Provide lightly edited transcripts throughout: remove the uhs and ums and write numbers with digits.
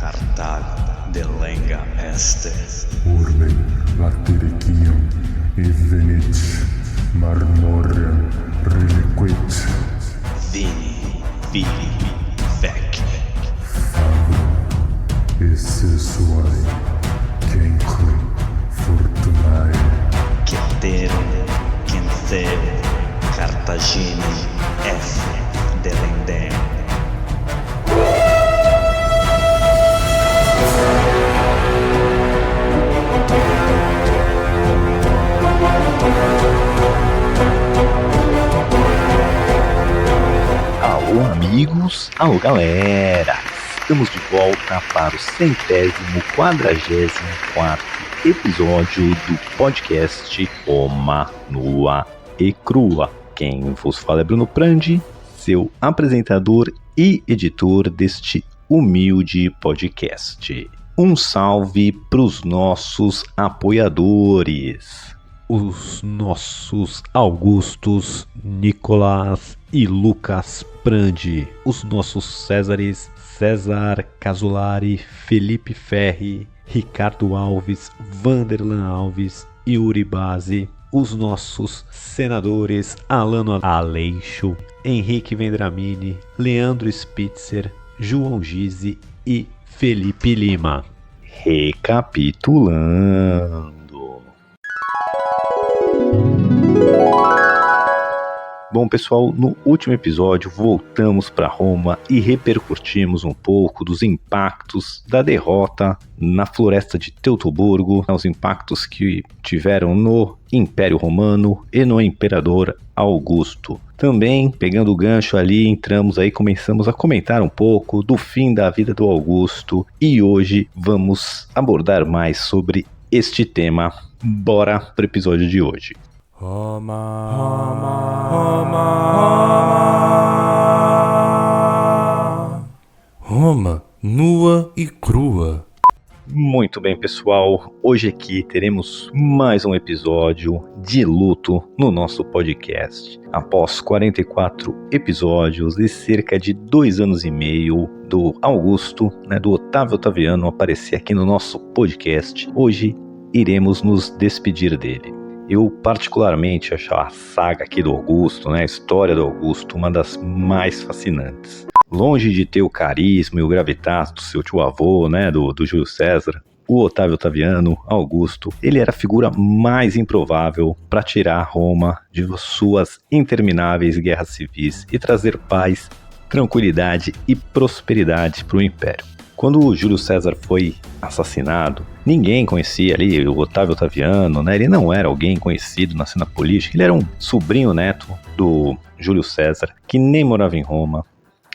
Cartago delenga este. Urbe latiricium evenit marmorea reliquit. Vini, vili, vec. Fabro esse suae cenque fortunae. Ceterum, Censeum, Cartaginem, F. delendem. Alô amigos, alô galera, estamos de volta para o 144º episódio do podcast Roma Nua e Crua. Quem vos fala é Bruno Prandi, seu apresentador e editor deste humilde podcast. Um salve para os nossos apoiadores, os nossos Augustos, Nicolás e Lucas Prandi, os nossos Césares, César Casolari, Felipe Ferri, Ricardo Alves, Vanderlan Alves e Yuri Base, os nossos senadores Alano Aleixo, Henrique Vendramini, Leandro Spitzer, João Gise e Felipe Lima. Recapitulando. Bom pessoal, no último episódio voltamos para Roma e repercutimos um pouco dos impactos da derrota na floresta de Teutoburgo, os impactos que tiveram no Império Romano e no Imperador Augusto. Também, pegando o gancho ali, começamos a comentar um pouco do fim da vida do Augusto e hoje vamos abordar mais sobre este tema. Bora pro episódio de hoje. Roma nua e crua. Muito bem, pessoal. Hoje aqui teremos mais um episódio de luto no nosso podcast. Após 44 episódios e cerca de 2 anos e meio do Augusto, do Otávio Otaviano aparecer aqui no nosso podcast, hoje iremos nos despedir dele. Eu particularmente acho a saga aqui do Augusto, a história do Augusto, uma das mais fascinantes. Longe de ter o carisma e o gravitas do seu tio-avô, do Júlio César, o Otávio Otaviano, Augusto, ele era a figura mais improvável para tirar Roma de suas intermináveis guerras civis e trazer paz, tranquilidade e prosperidade para o Império. Quando o Júlio César foi assassinado, ninguém conhecia ali o Otávio Otaviano, ele não era alguém conhecido na cena política, ele era um sobrinho neto do Júlio César, que nem morava em Roma,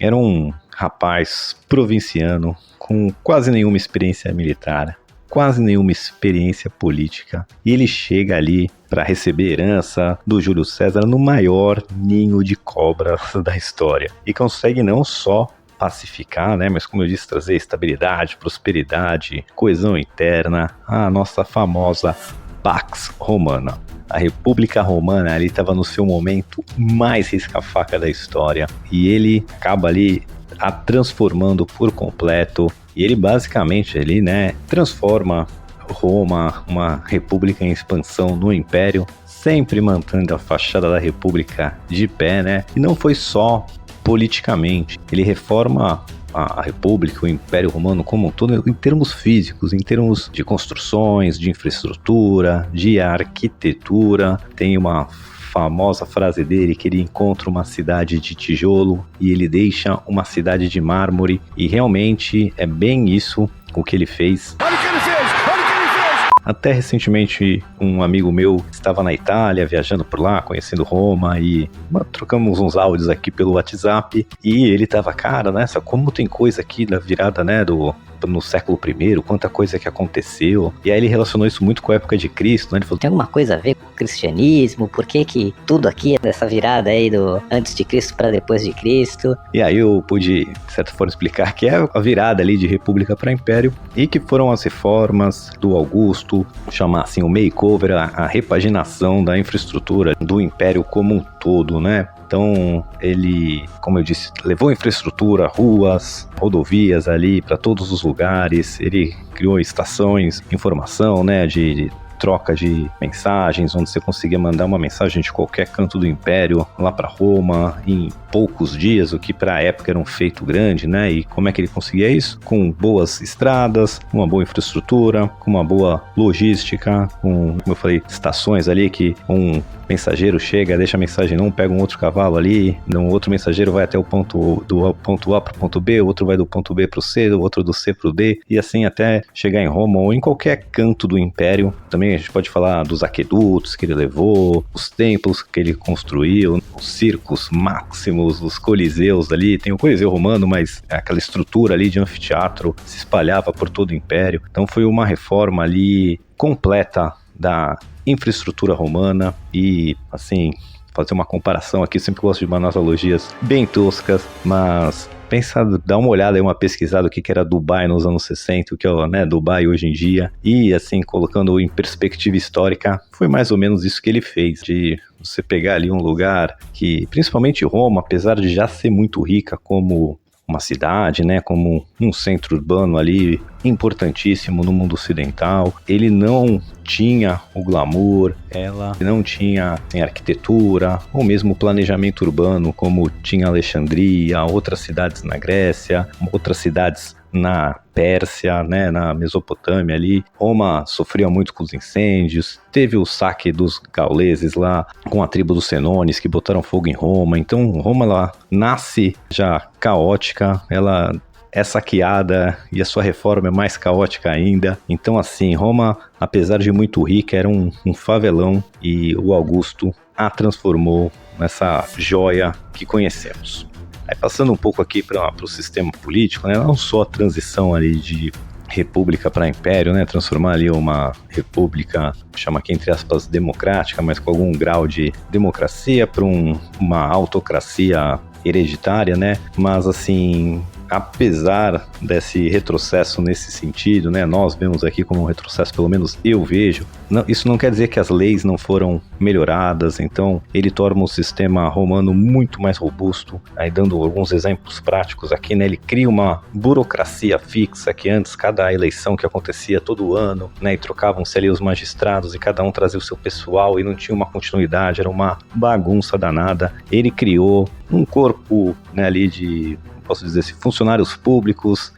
era um rapaz provinciano com quase nenhuma experiência militar, quase nenhuma experiência política, e ele chega ali para receber herança do Júlio César no maior ninho de cobras da história, e consegue não só pacificar, mas como eu disse, trazer estabilidade, prosperidade, coesão interna, a nossa famosa Pax Romana. A República Romana ali estava no seu momento mais risca-faca da história e ele acaba ali a transformando por completo e ele basicamente ali, transforma Roma, uma república em expansão no Império, sempre mantendo a fachada da República de pé, e não foi só politicamente, ele reforma a República, o Império Romano como um todo, em termos físicos, em termos de construções, de infraestrutura, de arquitetura. Tem uma famosa frase dele que ele encontra uma cidade de tijolo e ele deixa uma cidade de mármore, e realmente é bem isso o que ele fez. Até recentemente um amigo meu estava na Itália, viajando por lá, conhecendo Roma, e trocamos uns áudios aqui pelo WhatsApp, e ele estava, como tem coisa aqui da virada, no século I, quanta coisa que aconteceu. E aí ele relacionou isso muito com a época de Cristo, Ele falou, tem alguma coisa a ver com o cristianismo? Por que tudo aqui é dessa virada aí do antes de Cristo para depois de Cristo? E aí eu pude, de certa forma, explicar que é a virada ali de república para império, e que foram as reformas do Augusto, chamar assim o makeover, a repaginação da infraestrutura do império como um todo, Então ele, como eu disse, levou infraestrutura, ruas, rodovias ali para todos os lugares. Ele criou estações de informação, né, de troca de mensagens, onde você conseguia mandar uma mensagem de qualquer canto do Império lá para Roma em poucos dias, o que para a época era um feito grande, né? E como é que ele conseguia isso? Com boas estradas, uma boa infraestrutura, com uma boa logística, com, como eu falei, estações ali que um mensageiro chega, deixa a mensagem num, pega um outro cavalo ali, um outro mensageiro vai até o ponto A para o ponto B, o outro vai do ponto B para o C, o outro do C para o D, e assim até chegar em Roma ou em qualquer canto do Império. Também a gente pode falar dos aquedutos que ele levou, os templos que ele construiu, os circos máximos, os coliseus ali. Tem o Coliseu Romano, mas aquela estrutura ali de anfiteatro se espalhava por todo o Império. Então foi uma reforma ali completa da infraestrutura romana e, assim, fazer uma comparação aqui, sempre gosto de analogias bem toscas, mas pensa, dá uma olhada aí, uma pesquisada o que era Dubai nos anos 60, o que é, né, Dubai hoje em dia, e assim, colocando em perspectiva histórica, foi mais ou menos isso que ele fez, de você pegar ali um lugar que, principalmente Roma, apesar de já ser muito rica como uma cidade, né, como um centro urbano ali importantíssimo no mundo ocidental, ele não tinha o glamour, ela não tinha arquitetura ou mesmo planejamento urbano como tinha Alexandria, outras cidades na Grécia, outras cidades na Pérsia, né, na Mesopotâmia ali. Roma sofria muito com os incêndios, teve o saque dos gauleses lá com a tribo dos Senones que botaram fogo em Roma. Então Roma ela nasce já caótica, ela é saqueada e a sua reforma é mais caótica ainda. Então assim, Roma, apesar de muito rica, era um favelão e o Augusto a transformou nessa joia que conhecemos. Aí passando um pouco aqui para o sistema político, né, não só a transição ali de república para império, né, transformar ali uma república, chama aqui entre aspas democrática, mas com algum grau de democracia, para uma autocracia hereditária, né, mas assim, apesar desse retrocesso nesse sentido, né, nós vemos aqui como um retrocesso, pelo menos eu vejo, isso não quer dizer que as leis não foram melhoradas. Então ele torna o sistema romano muito mais robusto, aí dando alguns exemplos práticos aqui, né, ele cria uma burocracia fixa, que antes cada eleição que acontecia todo ano, né, e trocavam-se ali os magistrados e cada um trazia o seu pessoal e não tinha uma continuidade, era uma bagunça danada. Ele criou um corpo, né, ali de, posso dizer assim, funcionários públicos,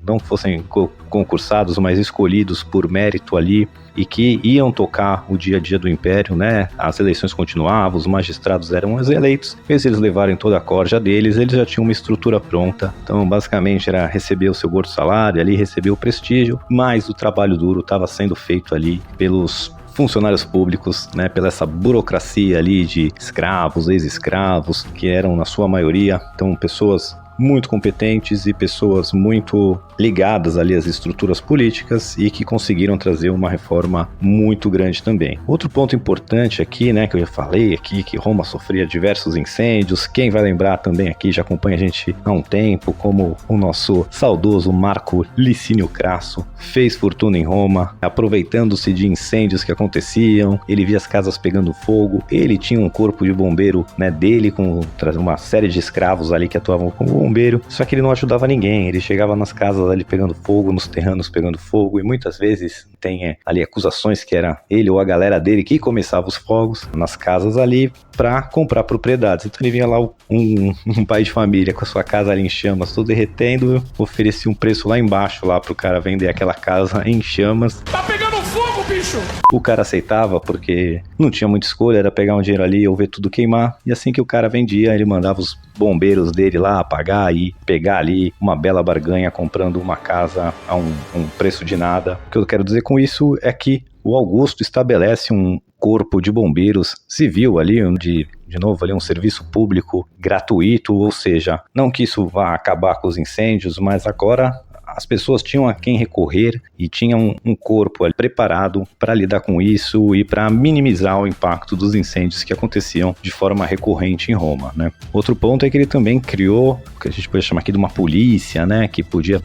não fossem concursados, mas escolhidos por mérito ali, e que iam tocar o dia a dia do Império, né? As eleições continuavam, os magistrados eram eleitos, e se eles levarem toda a corja deles, eles já tinham uma estrutura pronta. Então, basicamente, era receber o seu gordo salário ali, receber o prestígio, mas o trabalho duro estava sendo feito ali pelos funcionários públicos, né, pela essa burocracia ali de escravos, ex-escravos, que eram na sua maioria, então, pessoas muito competentes e pessoas muito ligadas ali às estruturas políticas e que conseguiram trazer uma reforma muito grande também. Outro ponto importante aqui, né, que eu já falei aqui, que Roma sofria diversos incêndios. Quem vai lembrar também aqui, já acompanha a gente há um tempo, como o nosso saudoso Marco Licínio Crasso fez fortuna em Roma, aproveitando-se de incêndios que aconteciam. Ele via as casas pegando fogo, ele tinha um corpo de bombeiro, né, dele, com uma série de escravos ali que atuavam como bombeiro, só que ele não ajudava ninguém. Ele chegava nas casas ali pegando fogo, nos terrenos pegando fogo, e muitas vezes tem ali acusações que era ele ou a galera dele que começava os fogos nas casas ali para comprar propriedades. Então ele vinha lá um pai de família com a sua casa ali em chamas, tudo derretendo, oferecia um preço lá embaixo lá pro cara vender aquela casa em chamas. Tá pegando fogo, bicho! O cara aceitava porque não tinha muita escolha, era pegar um dinheiro ali ou ver tudo queimar, e assim que o cara vendia, ele mandava os bombeiros dele lá apagar e pegar ali uma bela barganha comprando uma casa a um preço de nada. O que eu quero dizer com isso é que o Augusto estabelece um corpo de bombeiros civil ali, de novo ali um serviço público gratuito, ou seja, não que isso vá acabar com os incêndios, mas agora as pessoas tinham a quem recorrer e tinham um corpo ali preparado para lidar com isso e para minimizar o impacto dos incêndios que aconteciam de forma recorrente em Roma, né? Outro ponto é que ele também criou o que a gente pode chamar aqui de uma polícia, né? Que podia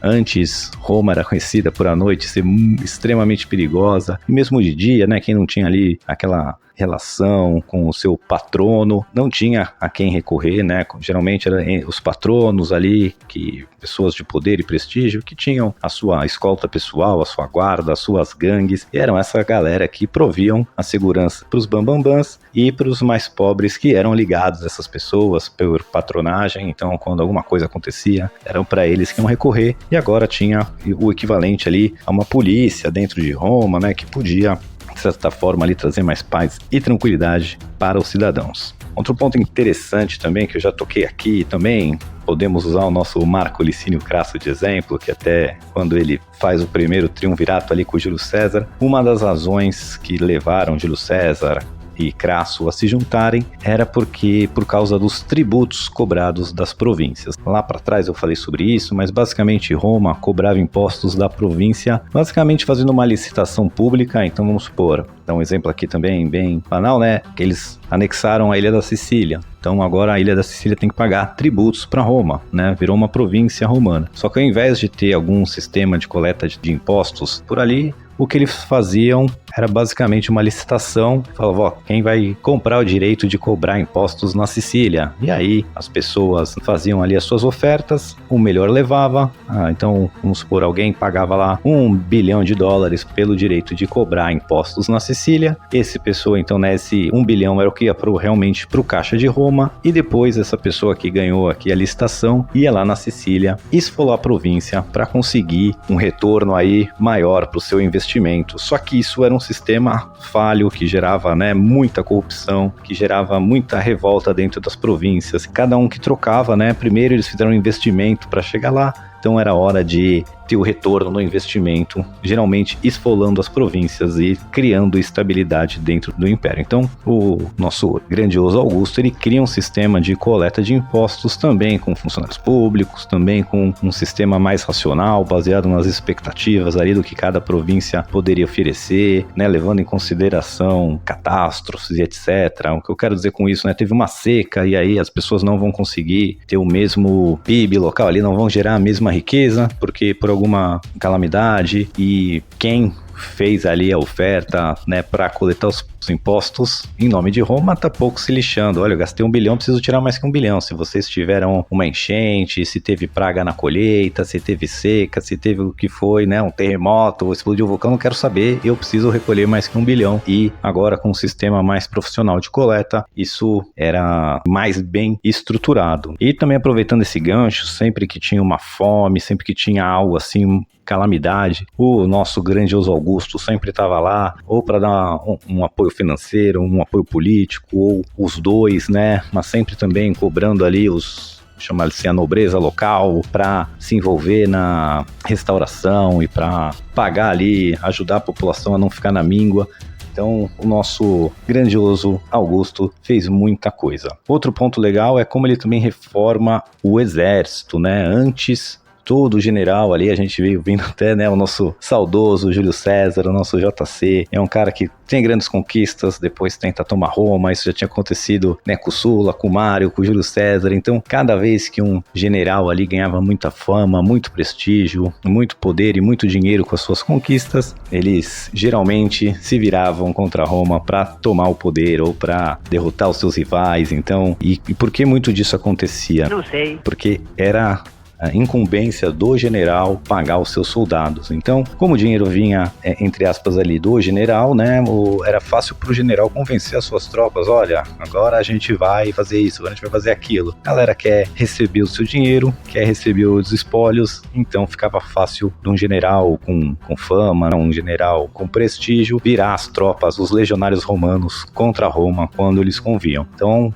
antes Roma era conhecida por à noite ser extremamente perigosa, e mesmo de dia, né? Quem não tinha ali aquela relação com o seu patrono, não tinha a quem recorrer, né? Geralmente eram os patronos ali, pessoas de poder e prestígio, que tinham a sua escolta pessoal, a sua guarda, as suas gangues, e eram essa galera que proviam a segurança para os bambambãs e para os mais pobres que eram ligados a essas pessoas por patronagem. Então, quando alguma coisa acontecia, eram para eles que iam recorrer, e agora tinha o equivalente ali a uma polícia dentro de Roma, né, que podia, de certa forma, ali trazer mais paz e tranquilidade para os cidadãos. Outro ponto interessante também, que eu já toquei aqui também, podemos usar o nosso Marco Licínio Crasso de exemplo, que até quando ele faz o primeiro triunvirato ali com o Júlio César, uma das razões que levaram Júlio César e Crasso a se juntarem era por causa dos tributos cobrados das províncias. Lá para trás eu falei sobre isso, mas basicamente Roma cobrava impostos da província, basicamente fazendo uma licitação pública. Então vamos supor, dar um exemplo aqui também bem banal, né? Que eles anexaram a Ilha da Sicília. Então agora a Ilha da Sicília tem que pagar tributos para Roma, né? Virou uma província romana. Só que ao invés de ter algum sistema de coleta de impostos por ali, o que eles faziam era basicamente uma licitação. Falavam, quem vai comprar o direito de cobrar impostos na Sicília? E aí as pessoas faziam ali as suas ofertas, o melhor levava. Então, vamos supor, alguém pagava lá $1 bilhão pelo direito de cobrar impostos na Sicília. Esse pessoa, então, né, esse 1 bilhão era o que ia realmente para o caixa de Roma, e depois essa pessoa que ganhou aqui a licitação ia lá na Sicília esfolar a província para conseguir um retorno aí maior para o seu investimento. Só que isso era um sistema falho que gerava, né, muita corrupção, que gerava muita revolta dentro das províncias. Cada um que trocava, né, primeiro eles fizeram um investimento para chegar lá, então era hora de ter o retorno no investimento, geralmente esfolando as províncias e criando estabilidade dentro do império. Então, o nosso grandioso Augusto, ele cria um sistema de coleta de impostos também com funcionários públicos, também com um sistema mais racional, baseado nas expectativas ali do que cada província poderia oferecer, né, levando em consideração catástrofes e etc. O que eu quero dizer com isso, né, teve uma seca e aí as pessoas não vão conseguir ter o mesmo PIB local ali, não vão gerar a mesma riqueza, porque por alguma calamidade, e quem fez ali a oferta, né, para coletar os impostos em nome de Roma, tá pouco se lixando. Olha, eu gastei 1 bilhão, preciso tirar mais que 1 bilhão. Se vocês tiveram uma enchente, se teve praga na colheita, se teve seca, se teve o que foi, né, um terremoto, explodiu o vulcão, não quero saber, eu preciso recolher mais que 1 bilhão. E agora com um sistema mais profissional de coleta, isso era mais bem estruturado. E também aproveitando esse gancho, sempre que tinha uma fome, sempre que tinha algo assim, calamidade, o nosso grandioso Augusto sempre estava lá, ou para dar um apoio financeiro, um apoio político, ou os dois, né, mas sempre também cobrando ali chamar-se a nobreza local para se envolver na restauração e para pagar ali, ajudar a população a não ficar na míngua. Então, o nosso grandioso Augusto fez muita coisa. Outro ponto legal é como ele também reforma o exército, né? Antes, todo general ali, a gente veio vindo até, né, o nosso saudoso Júlio César, o nosso JC, é um cara que tem grandes conquistas, depois tenta tomar Roma. Isso já tinha acontecido, né, com o Sulla, com o Mário, com o Júlio César. Então, cada vez que um general ali ganhava muita fama, muito prestígio, muito poder e muito dinheiro com as suas conquistas, eles geralmente se viravam contra Roma para tomar o poder ou para derrotar os seus rivais. Então, e por que muito disso acontecia? Não sei. Porque era a incumbência do general pagar os seus soldados. Então, como o dinheiro vinha, entre aspas, ali do general, né, era fácil para o general convencer as suas tropas, olha, agora a gente vai fazer isso, agora a gente vai fazer aquilo. A galera quer receber o seu dinheiro, quer receber os espólios, então ficava fácil de um general com fama, um general com prestígio, virar as tropas, os legionários romanos contra Roma quando eles conviam. Então,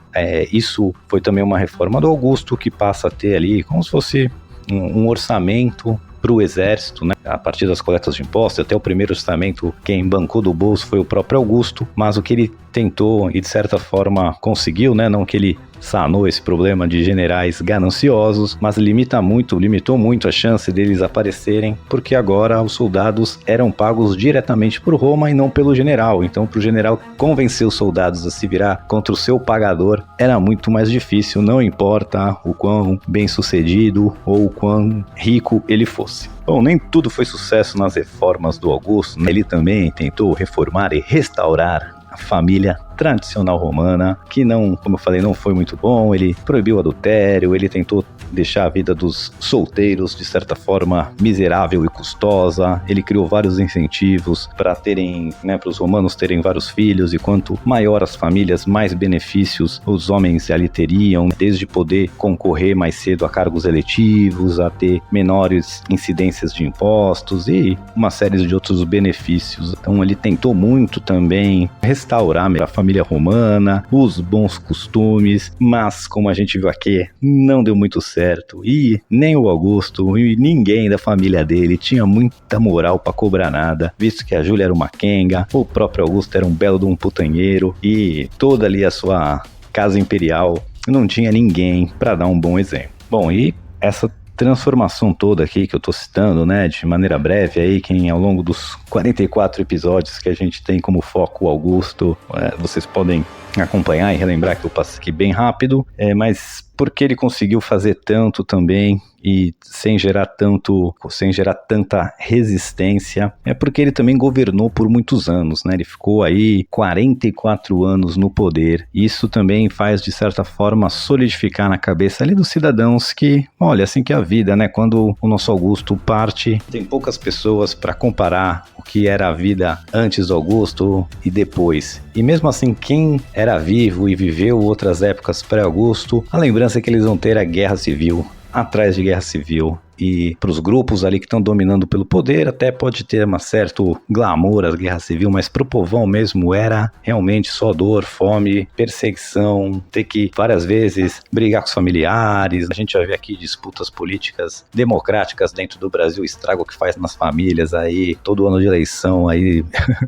isso foi também uma reforma do Augusto, que passa a ter ali como se fosse um orçamento para o exército, né? A partir das coletas de impostos, até o primeiro orçamento, quem bancou do bolso foi o próprio Augusto, mas o que ele tentou e de certa forma conseguiu, né? Não que ele sanou esse problema de generais gananciosos, mas limitou muito a chance deles aparecerem, porque agora os soldados eram pagos diretamente por Roma e não pelo general. Então, para o general convencer os soldados a se virar contra o seu pagador era muito mais difícil, não importa o quão bem sucedido ou o quão rico ele fosse. Bom, nem tudo foi sucesso nas reformas do Augusto, né? Ele também tentou reformar e restaurar a família tradicional romana, que não, como eu falei, não foi muito bom. Ele proibiu o adultério, ele tentou deixar a vida dos solteiros de certa forma miserável e custosa. Ele criou vários incentivos para terem, né, para os romanos terem vários filhos, e quanto maior as famílias, mais benefícios os homens ali teriam, desde poder concorrer mais cedo a cargos eletivos, a ter menores incidências de impostos e uma série de outros benefícios. Então ele tentou muito também restaurar a família romana, os bons costumes, mas como a gente viu aqui, não deu muito certo, e nem o Augusto e ninguém da família dele tinha muita moral para cobrar nada, visto que a Júlia era uma quenga, o próprio Augusto era um belo de um putanheiro, e toda ali a sua casa imperial não tinha ninguém para dar um bom exemplo. Bom, e essa transformação toda aqui que eu tô citando, né, de maneira breve aí, quem ao longo dos 44 episódios que a gente tem como foco o Augusto, vocês podem acompanhar e relembrar que eu passei aqui bem rápido, mas porque ele conseguiu fazer tanto também e sem gerar tanta resistência, é porque ele também governou por muitos anos, né? Ele ficou aí 44 anos no poder. Isso também faz, de certa forma, solidificar na cabeça ali dos cidadãos que, olha, assim que é a vida, né? Quando o nosso Augusto parte, tem poucas pessoas para comparar o que era a vida antes do Augusto e depois. E mesmo assim, quem era vivo e viveu outras épocas pré-Augusto, a lembrança que eles vão ter é a Guerra Civil, atrás de Guerra Civil. E para os grupos ali que estão dominando pelo poder, até pode ter um certo glamour a Guerra Civil, mas para o povão mesmo era realmente só dor, fome, perseguição, ter que várias vezes brigar com os familiares. A gente já vê aqui disputas políticas democráticas dentro do Brasil, o estrago que faz nas famílias aí, todo ano de eleição aí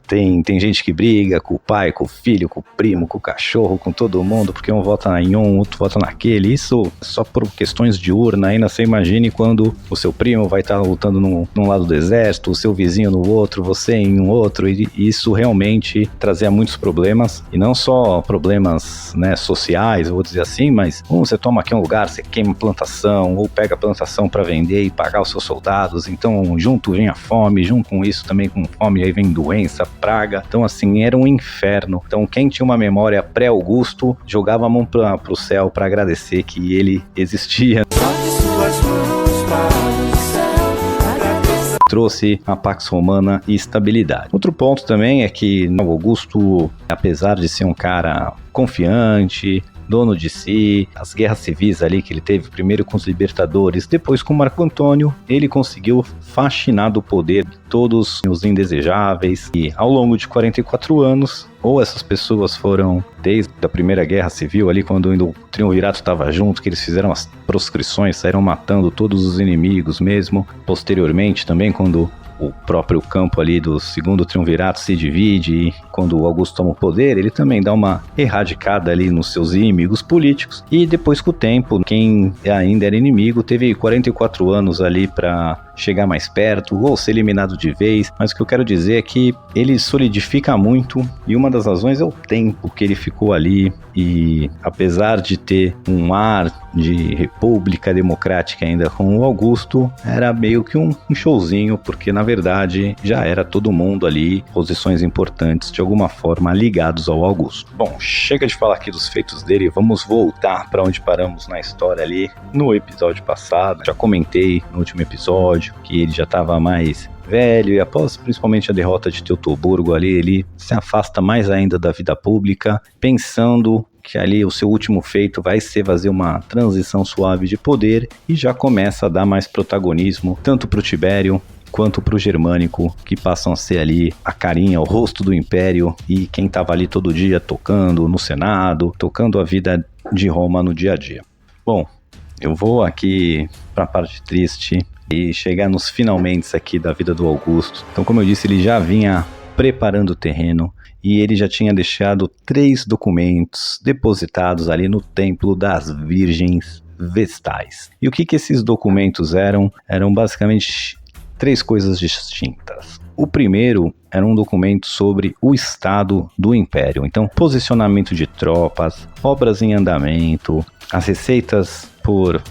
tem gente que briga com o pai, com o filho, com o primo, com o cachorro, com todo mundo, porque um vota em um, outro vota naquele. Isso só por questões de urna. Ainda você imagine quando o seu primo vai estar lutando num lado do exército, o seu vizinho no outro, você em um outro, e isso realmente trazia muitos problemas, e não só problemas, né, sociais, vou dizer assim, mas você toma aqui um lugar, você queima plantação, ou pega a plantação para vender e pagar os seus soldados, então junto vem a fome, junto com isso também com fome, aí vem doença, praga, então assim, era um inferno. Então quem tinha uma memória pré-Augusto, jogava a mão pro céu para agradecer que ele existia. Trouxe a Pax Romana e estabilidade. Outro ponto também é que o Augusto, apesar de ser um cara confiante, dono de si, as guerras civis ali que ele teve, primeiro com os libertadores, depois com Marco Antônio, ele conseguiu faxinar do poder todos os indesejáveis, e ao longo de 44 anos, ou essas pessoas foram desde a primeira guerra civil ali, quando ainda o triunvirato estava junto, que eles fizeram as proscrições, saíram matando todos os inimigos mesmo. Posteriormente também, quando o próprio campo ali do segundo triunvirato se divide, e quando o Augusto toma o poder, ele também dá uma erradicada ali nos seus inimigos políticos, e depois com o tempo, quem ainda era inimigo teve 44 anos ali para chegar mais perto ou ser eliminado de vez. Mas o que eu quero dizer é que ele solidifica muito, e uma das razões é o tempo que ele ficou ali, e apesar de ter um ar de república democrática ainda com o Augusto, era meio que um showzinho, porque na verdade já era todo mundo ali, posições importantes de alguma forma ligados ao Augusto. Bom, chega de falar aqui dos feitos dele, vamos voltar para onde paramos na história ali no episódio passado. Já comentei no último episódio que ele já estava mais velho, e após principalmente a derrota de Teutoburgo ali, ele se afasta mais ainda da vida pública, pensando que ali o seu último feito vai ser fazer uma transição suave de poder, e já começa a dar mais protagonismo tanto para o Tibério quanto para o Germânico, que passam a ser ali a carinha, o rosto do Império, e quem estava ali todo dia tocando no Senado, tocando a vida de Roma no dia a dia. Bom, eu vou aqui para a parte triste e chegar nos finalmente aqui da vida do Augusto. Então, como eu disse, ele já vinha preparando o terreno, e ele já tinha deixado 3 documentos depositados ali no Templo das Virgens Vestais. E o que esses documentos eram? Eram basicamente 3 coisas distintas. O primeiro era um documento sobre o estado do Império. Então, posicionamento de tropas, obras em andamento, as receitas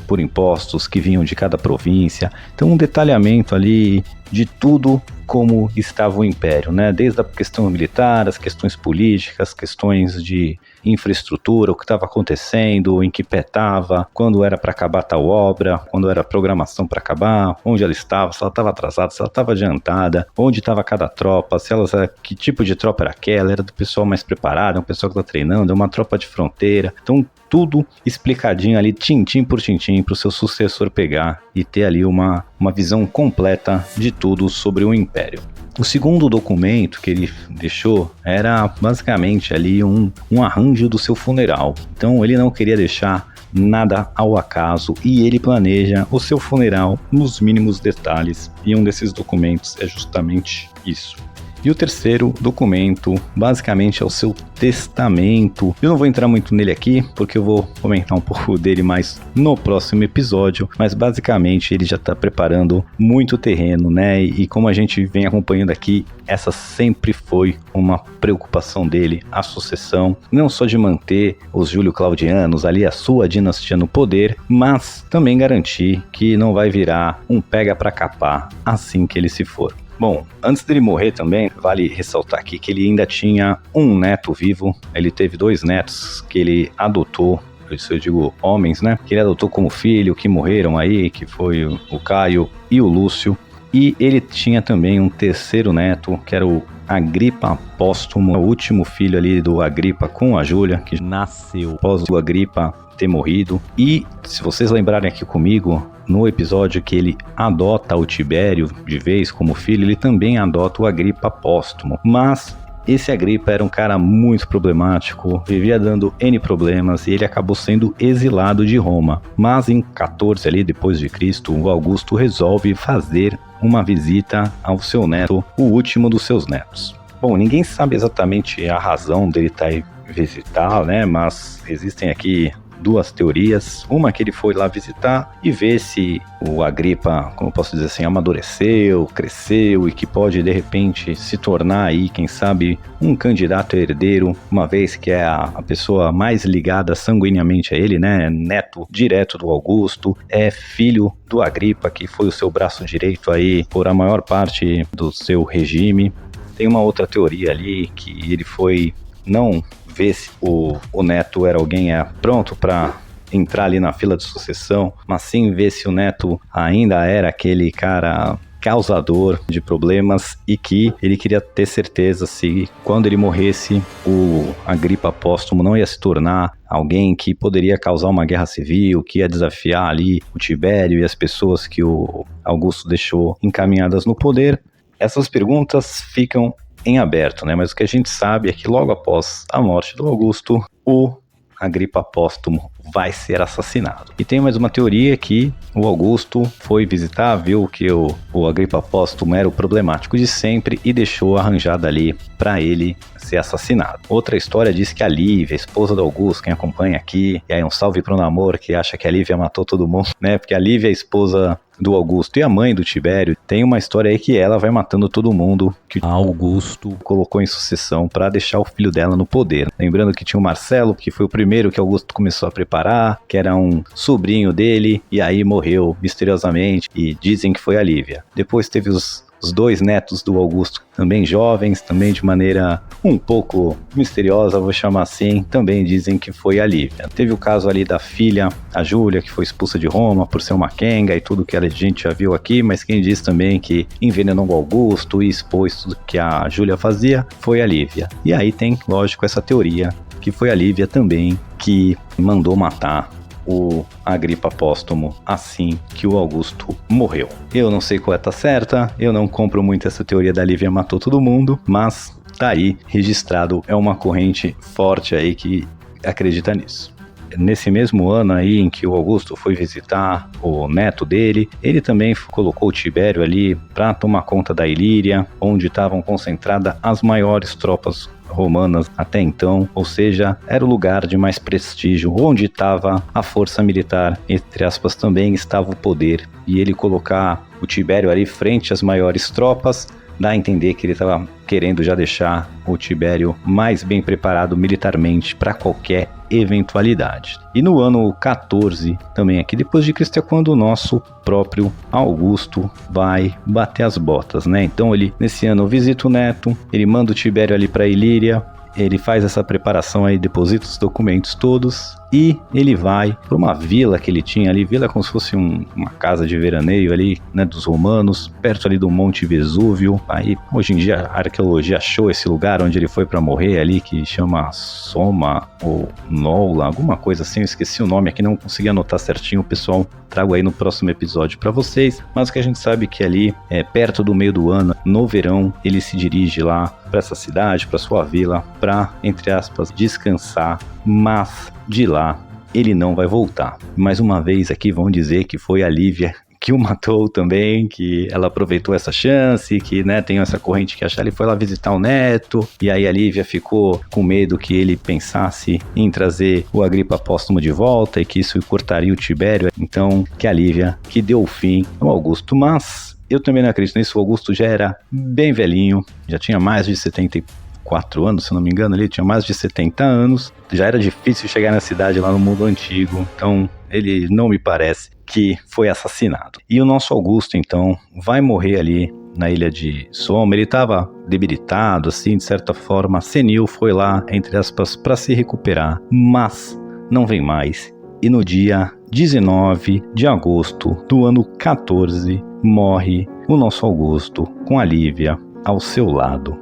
por impostos que vinham de cada província. Então, um detalhamento ali de tudo como estava o Império, né? Desde a questão militar, as questões políticas, as questões de infraestrutura, o que estava acontecendo, em que pé estava, quando era para acabar tal obra, quando era programação para acabar, onde ela estava, se ela estava atrasada, se ela estava adiantada, onde estava cada tropa, se elas, que tipo de tropa era aquela, era do pessoal mais preparado, um pessoal que está treinando, é uma tropa de fronteira. Então tudo explicadinho ali, tintim por tintim, para o seu sucessor pegar e ter ali uma visão completa de tudo sobre o Império. O segundo documento que ele deixou era basicamente ali um arranjo do seu funeral. Então ele não queria deixar nada ao acaso e ele planeja o seu funeral nos mínimos detalhes, e um desses documentos é justamente isso. E o terceiro documento, basicamente, é o seu testamento. Eu não vou entrar muito nele aqui, porque eu vou comentar um pouco dele mais no próximo episódio, mas basicamente ele já está preparando muito terreno, né? E como a gente vem acompanhando aqui, essa sempre foi uma preocupação dele, a sucessão, não só de manter os Júlio-Claudianos ali, a sua dinastia no poder, mas também garantir que não vai virar um pega pra capar assim que ele se for. Bom, antes dele morrer também, vale ressaltar aqui que ele ainda tinha um neto vivo. Ele teve 2 netos que ele adotou, isso eu digo homens, né? Que ele adotou como filho, que morreram aí, que foi o Caio e o Lúcio. E ele tinha também um terceiro neto, que era o Agripa Póstumo, o último filho ali do Agripa com a Júlia, que nasceu após o Agripa ter morrido. E se vocês lembrarem aqui comigo, no episódio que ele adota o Tibério de vez como filho, ele também adota o Agripa Póstumo. Mas esse Agripa era um cara muito problemático, vivia dando N problemas e ele acabou sendo exilado de Roma. Mas em 14 ali depois de Cristo, o Augusto resolve fazer uma visita ao seu neto, o último dos seus netos. Bom, ninguém sabe exatamente a razão dele estar aí visitar, né? Mas existem aqui 2 teorias. Uma que ele foi lá visitar e ver se o Agripa, como eu posso dizer assim, amadureceu, cresceu e que pode de repente se tornar aí, quem sabe, um candidato herdeiro, uma vez que é a pessoa mais ligada sanguineamente a ele, né? Neto direto do Augusto, é filho do Agripa, que foi o seu braço direito aí por a maior parte do seu regime. Tem uma outra teoria ali que ele foi não ver se o neto era alguém pronto para entrar ali na fila de sucessão, mas sim ver se o neto ainda era aquele cara causador de problemas e que ele queria ter certeza se quando ele morresse o Agripa Póstumo não ia se tornar alguém que poderia causar uma guerra civil, que ia desafiar ali o Tibério e as pessoas que o Augusto deixou encaminhadas no poder. Essas perguntas ficam em aberto, né? Mas o que a gente sabe é que logo após a morte do Augusto, o Agripa Póstumo vai ser assassinado. E tem mais uma teoria que o Augusto foi visitar, viu que o Agripa Póstumo era o problemático de sempre e deixou arranjado ali para ele ser assassinado. Outra história diz que a Lívia, esposa do Augusto, quem acompanha aqui, e aí um salve pro namoro que acha que a Lívia matou todo mundo, né? Porque a Lívia é a esposa do Augusto e a mãe do Tibério. Tem uma história aí que ela vai matando todo mundo que Augusto colocou em sucessão para deixar o filho dela no poder. Lembrando que tinha o Marcelo, que foi o primeiro que Augusto começou a preparar, que era um sobrinho dele, e aí morreu misteriosamente, e dizem que foi a Lívia. Depois teve os 2 netos do Augusto, também jovens, também de maneira um pouco misteriosa, vou chamar assim, também dizem que foi a Lívia. Teve o caso ali da filha, a Júlia, que foi expulsa de Roma por ser uma quenga e tudo que a gente já viu aqui, mas quem diz também que envenenou o Augusto e expôs tudo que a Júlia fazia foi a Lívia. E aí tem, lógico, essa teoria que foi a Lívia também que mandou matar o Agripa Póstumo assim que o Augusto morreu. Eu não sei qual é a certa, eu não compro muito essa teoria da Lívia matou todo mundo, mas tá aí registrado, é uma corrente forte aí que acredita nisso. Nesse mesmo ano aí em que o Augusto foi visitar o neto dele, ele também colocou o Tibério ali para tomar conta da Ilíria, onde estavam concentradas as maiores tropas romanas até então, ou seja, era o lugar de mais prestígio, onde estava a força militar, entre aspas, também estava o poder, e ele colocar o Tibério ali frente às maiores tropas, dá a entender que ele estava querendo já deixar o Tibério mais bem preparado militarmente para qualquer eventualidade. E no ano 14, também aqui depois de Cristo, é quando o nosso próprio Augusto vai bater as botas, né? Então ele, nesse ano, visita o neto, ele manda o Tibério ali para Ilíria, ele faz essa preparação aí, deposita os documentos todos e ele vai para uma vila que ele tinha ali, vila como se fosse uma casa de veraneio ali, né, dos romanos, perto ali do Monte Vesúvio. Aí hoje em dia a arqueologia achou esse lugar onde ele foi para morrer ali, que chama Soma ou Nola, alguma coisa assim, eu esqueci o nome aqui, não consegui anotar certinho, o pessoal trago aí no próximo episódio para vocês, mas o que a gente sabe que ali, perto do meio do ano, no verão, ele se dirige lá para essa cidade, para sua vila, para, entre aspas, descansar, mas de lá ele não vai voltar. Mais uma vez aqui vão dizer que foi a Lívia que o matou também, que ela aproveitou essa chance, que, né, tem essa corrente que achar, ele foi lá visitar o neto, e aí a Lívia ficou com medo que ele pensasse em trazer o Agripa Póstumo de volta e que isso cortaria o Tibério, então que a Lívia que deu o fim ao Augusto, mas eu também não acredito nisso, o Augusto já era bem velhinho, já tinha mais de 74 anos, se não me engano, ele tinha mais de 70 anos, já era difícil chegar na cidade lá no mundo antigo, então ele não me parece que foi assassinado. E o nosso Augusto, então, vai morrer ali na ilha de Soma. Ele estava debilitado, assim, de certa forma, senil, foi lá, entre aspas, para se recuperar, mas não vem mais. E no dia 19 de agosto do ano 14, morre o nosso Augusto com a Lívia ao seu lado.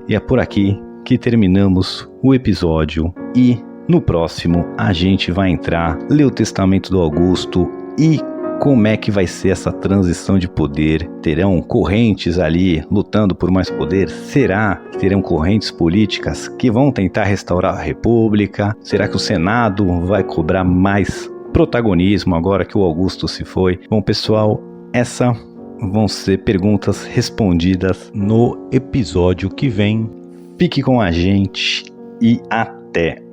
E é por aqui que terminamos o episódio e no próximo a gente vai entrar, ler o testamento do Augusto e como é que vai ser essa transição de poder. Terão correntes ali lutando por mais poder? Será que terão correntes políticas que vão tentar restaurar a república? Será que o Senado vai cobrar mais protagonismo agora que o Augusto se foi? Bom, pessoal, essas vão ser perguntas respondidas no episódio que vem. Fique com a gente e até!